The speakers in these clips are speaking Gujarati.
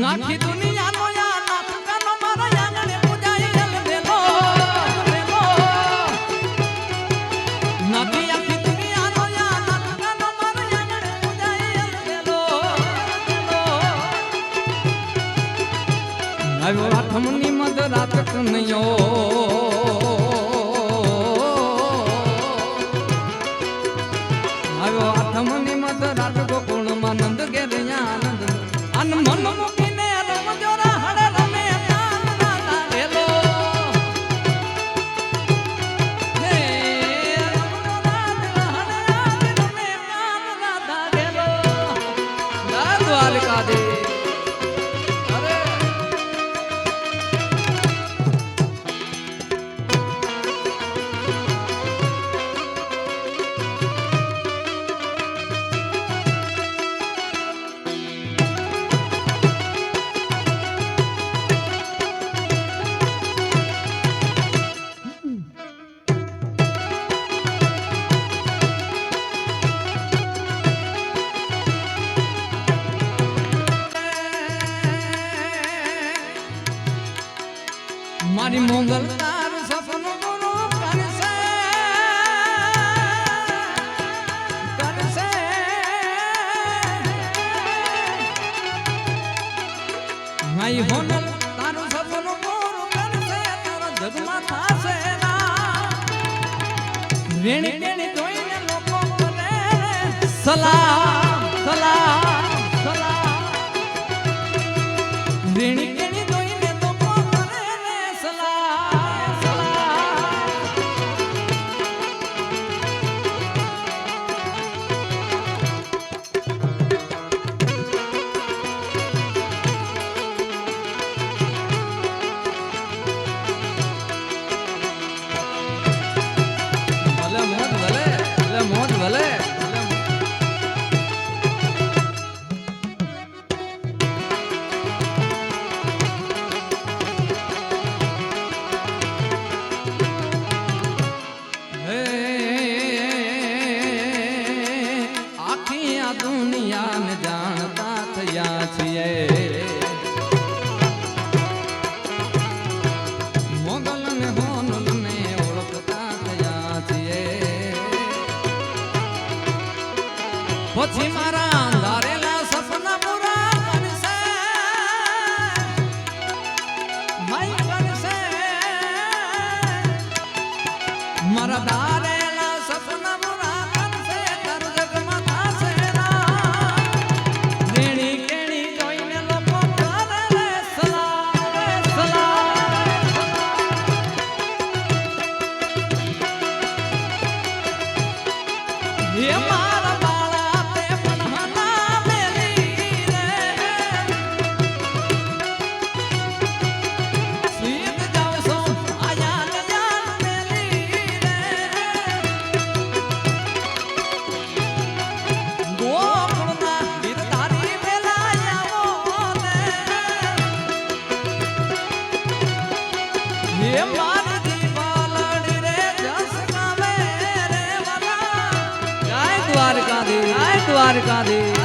આખી દુનિયાનો યા નાથ કાનો મારા યાને પૂજાઈ જલ દેલો નાથી આખી દુનિયાનો યા નાથ કાનો મારા યાને પૂજાઈ જલ દેલો આવ્યો આઠમની મધ રાત કનયો આવ્યો આઠમની મધ રાત ગોકુળમાં નંદ ઘેર આનંદ અન મન મૂકીને રમજો હડે રમે હેલો હે રમજો હડે રમે રાધા હેલો દ્વારકા દે મારી મોગલ તાર સપનું પૂરું કરશે મારી હોનલ તારું સપનું પૂરું કરશે તારા જગમાં થાશે વેણી વેણી જોઈને લોકો કરે સલામ સલામ સલામ વેણી દુનિયાને જાણતા થયા છીએ મોગલ ને હોનલ ને ઓળખતા થયા છીએ પછી મારા ધારેલા સપના પૂરા કરશે માઈ કરશે મારા ધારેલા સપના પૂરા કરશે તાર જગમાં થાશે દ્વારકા દે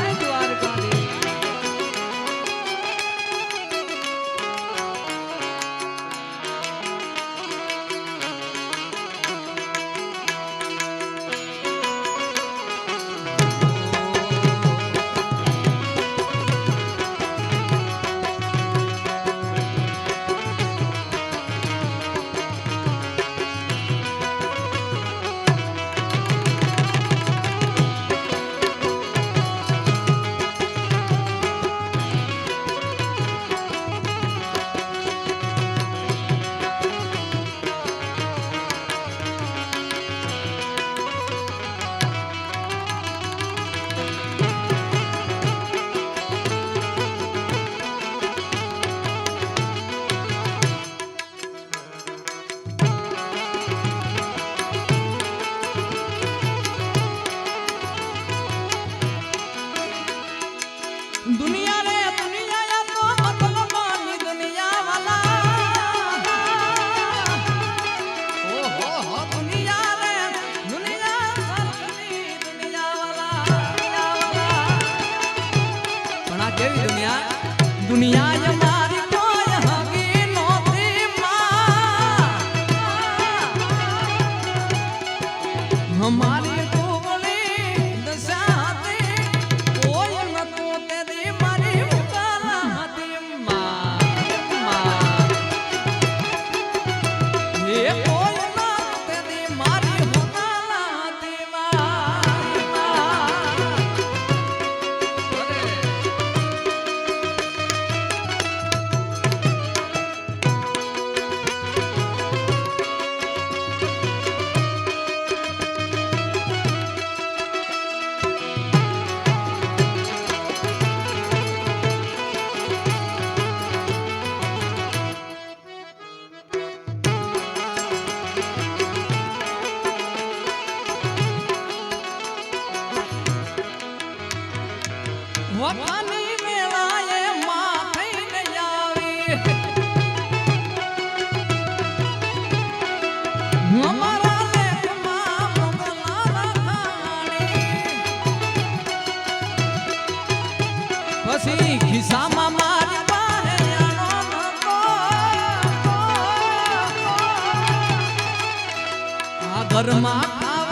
ઘરમાં